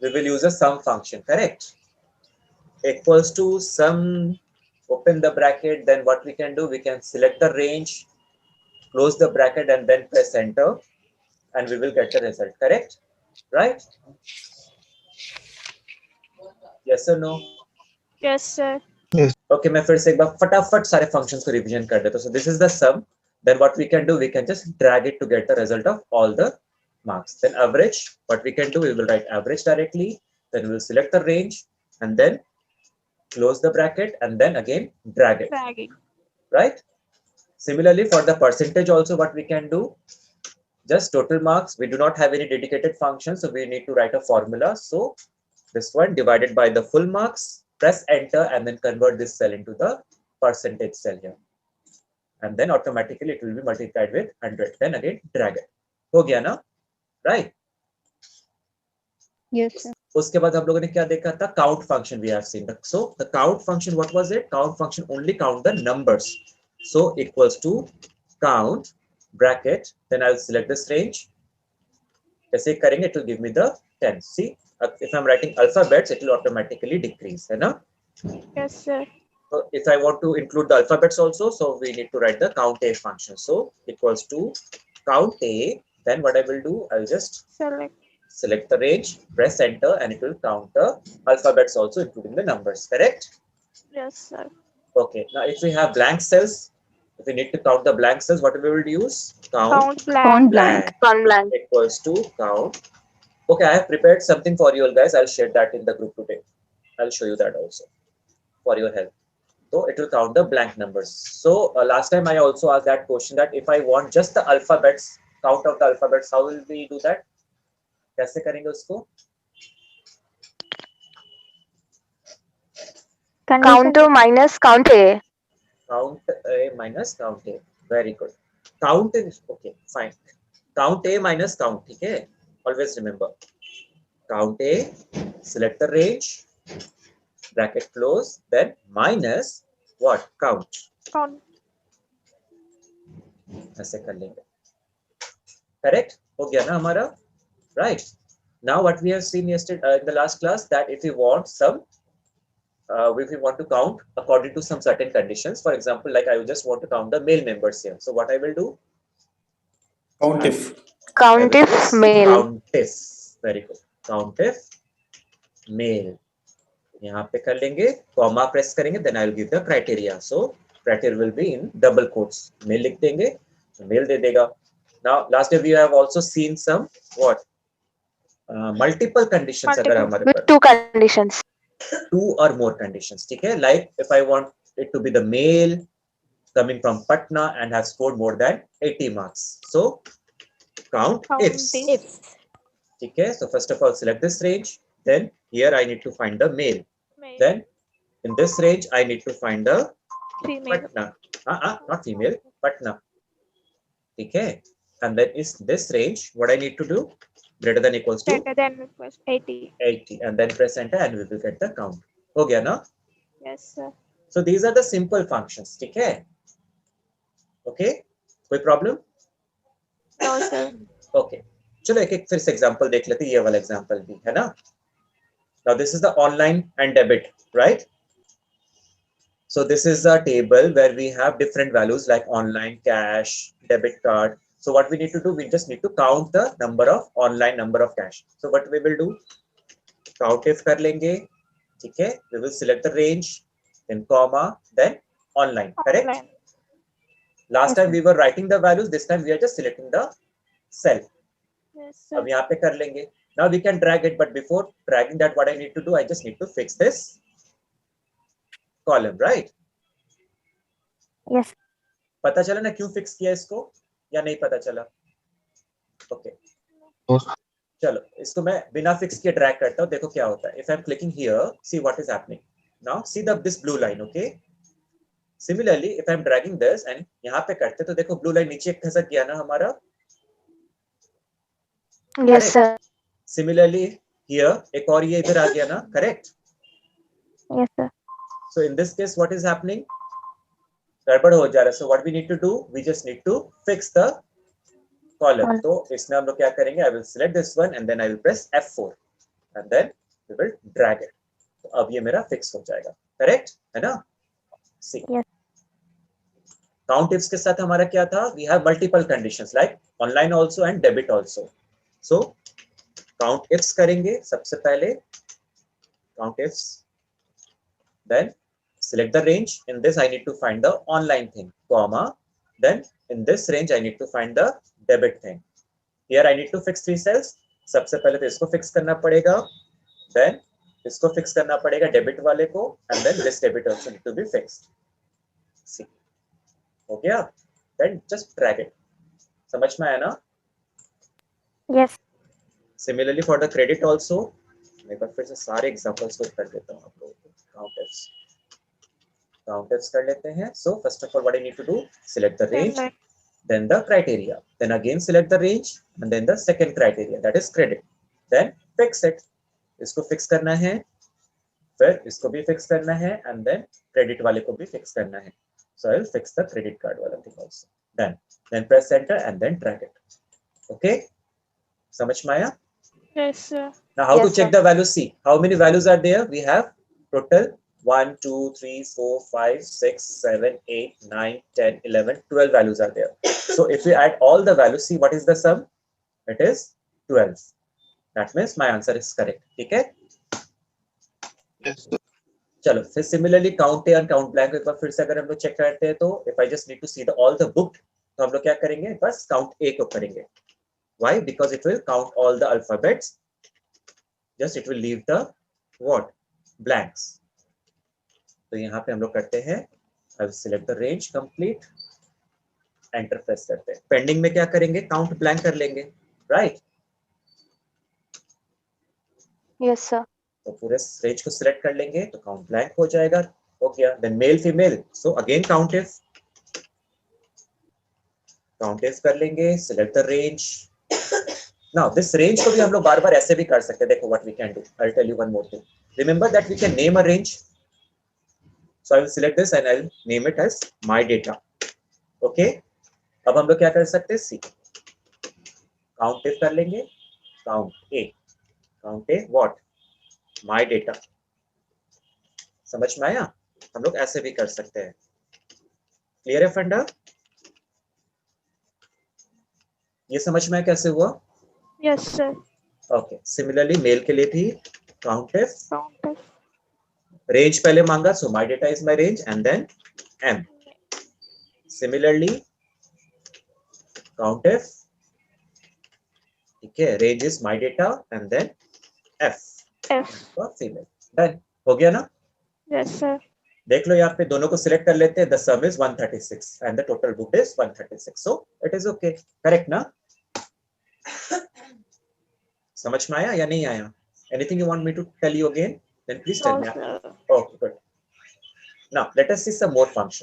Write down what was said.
we will use a sum function, correct? Equals to sum, open the bracket, then what we can do, we can select the range, close the bracket, and then press enter, and we will get the result, correct? Right? Yes or no? Yes, sir. Yes. Okay, मैं फिर से एक बार फटाफट सारे functions को revision कर देता हूँ. So this is the sum. Then what we can do, we can just drag it to get the result of all the marks. Then average, what we can do, we will write average directly. Then we will select the range and then close the bracket and then again drag it. Dragging. Right? Similarly, for the percentage also, what we can do, just total marks. We do not have any dedicated function, so we need to write a formula. So this one divided by the full marks, press enter and then convert this cell into the percentage cell here. And then automatically it will be multiplied with 100. Then again drag it. हो गया ना? Right? Yes, sir. उसके बाद हम लोगों ने क्या देखा था? Count function we have seen. So the count function, what was it? Count function only count the numbers. So equals to count bracket. Then I'll select this range. जैसे करेंगे, it will give me the 10. See, if I'm writing alphabets, it will automatically decrease, है ना? Yes, sir. So if I want to include the alphabets also, so we need to write the count a function. So equals to count a. Then what I will do, I'll just select the range, press enter, and it will count the alphabets also, including the numbers. Correct? Yes, sir. Okay. Now, if we have blank cells, if we need to count the blank cells, what we will use? Count blank. Count blank. Count blank. Equals to count. Okay, I have prepared something for you all guys. I'll share that in the group today. I'll show you that also for your help. So it will count the blank numbers. So last time I also asked that question, that if I want just the alphabets, count of the alphabets, how will we do that? कैसे करेंगे उसको? Count to minus count a. Count a minus count a. Very good. Count is okay. Fine. Count a minus count. ठीक है? Always remember. Count a. Select the range. Bracket close. Then minus what? Count. Count. ऐसे कर लेंगे. Correct? हो गया ना हमारा? Right. Now what we have seen yesterday in the last class, that if we want some, if we want to count according to some certain conditions, for example, like I just want to count the male members here. So what I will do? Count if. Count if male. Count if. Very good. Count if male. यहाँ पे कर लेंगे, comma press करेंगे, then I will give the criteria. So criteria will be in double quotes. Male लिख देंगे, male दे देगा. Now last day we have also seen some what? Multiple conditions अगर हमारे With pass 2 conditions. 2 or more conditions, ठीक है? Like if I want it to be the male coming from Patna and has scored more than 80 marks. So count ifs. ठीक है? So first of all select this range. Then here I need to find the male. Then in this range I need to find the Female. Patna. Not female, Patna. ठीक है? And then is this range, what I need to do? Greater than equals to Greater than equals 80. 80, and then press enter and we will get the count. हो गया ना? Yes, sir. So these are the simple functions. ठीक है? Okay? कोई problem? No, sir. Okay. चलो एक एक फिर से example देख लेते हैं, ये वाला example भी है ना? Now this is the online and debit, right? So this is a table where we have different values like online, cash, debit card. So what we need to do, we just need to count the number of online, number of cash. So what we will do, count if कर लेंगे, ठीक है? We will select the range, then comma, then online, correct? Online. Last time we were writing the values, this time we are just selecting the cell. Yes, sir. अब यहाँ पे कर लेंगे. Now we can drag it, but before dragging that, what I need to do, I just need to fix this column, right? Yes. पता चला ना क्यों fix किया इसको या नहीं पता चला? ओके चलो इसको मैं बिना फिक्स किए ड्रैग करता हूँ, देखो क्या होता है. If I am clicking here, see what is happening. Now see this blue line. Okay, similarly if I am dragging this and यहाँ पे करते तो देखो ब्लू लाइन नीचे खसक गया ना हमारा. Yes, sir. सिमिलरली हियर एक और ये इधर आ गया ना, correct? Yes, sir. So in this case what is happening, गड़बड़ हो जा रहा है. So what we need to do, we just need to fix the column. तो इसमें हम लोग क्या करेंगे, I will select this one and then I will press F4. and then we will drag it. तो अब ये मेरा फिक्स हो जाएगा, करेक्ट है ना? सी Yes. काउंट इफ्स के साथ हमारा क्या था? We have multiple conditions like online also and debit also. So count ifs करेंगे सबसे पहले, count ifs, then select the range. In this I need to find the online thing, comma, then in this range I need to find the debit thing. Here I need to fix 3 cells. सबसे पहले तो इसको fix करना पड़ेगा, then इसको fix करना पड़ेगा debit वाले को, and then this debit also need to be fixed. See, हो गया? Then just drag it. समझ में आया ना? Yes. Similarly for the credit also, मैं एक बार फिर से सारे एग्जांपल्स को कर देता हूँ आप लोगों को. Count ifs कर लेते हैं. So first of all, what I need to do? Select the range, then the criteria, then again select the range, and then the second criteria, that is credit. Then fix it. इसको fix करना है, फिर इसको भी fix करना है, and then credit वाले को भी fix करना है. So I will fix the credit card वाला thing also. Then press enter and then drag it. Okay? समझ में आया? Yes, sir. Now how to Yes, check sir. the value? See, how many values are there? We have total 1, 2, 3, 4, 5, 6, 7, 8, 9, 10, 11, 12 values are there. So if we add all the values, see what is the sum? It is 12. That means my answer is correct. ठीक है? Yes, sir. चलो फिर similarly count A and count blank एक बार फिर से अगर हम लोग चेक करते हैं तो if I just need to see the all the booked, तो हम लोग क्या करेंगे? बस count A को करेंगे. Why? Because it will count all the alphabets. Just it will leave the what? Blanks. तो यहाँ पे हम लोग करते हैं, I will select the range complete, enter press करते हैं. Pending में क्या करेंगे? Count blank कर लेंगे, right? Yes, sir. तो पूरे रेंज को सिलेक्ट कर लेंगे तो काउंट ब्लैंक हो जाएगा. हो गया. Then male female, so again count if कर लेंगे, select the range. Now this range को भी हम लोग बार बार ऐसे भी कर सकते हैं. देखो what we can do, I will tell you one more thing. Remember that we can name a range. So I will select this and I will name it as my data. Okay, अब हम लोग क्या कर सकते हैं? सी count if कर लेंगे, count A what? My data. समझ में आया? हम लोग ऐसे भी कर सकते हैं. क्लियर है फंडा? ये समझ में आया कैसे हुआ? Yes, sir. Okay. Similarly male के लिए भी count if, Count if. Range पहले मांगा, so my data is my range and then M. Similarly count if, ठीक है, range is my data and then F F. For female. Done. हो गया ना? Yes, sir. देख लो यहाँ पे दोनों को सिलेक्ट कर लेते हैं. The sum is 136 and the total book is 136. So it is okay. Correct ना? समझ में आया या नहीं आया? Anything you want me to tell you again? Then please tell No, me. sir. Okay, good. Now let us see some more functions.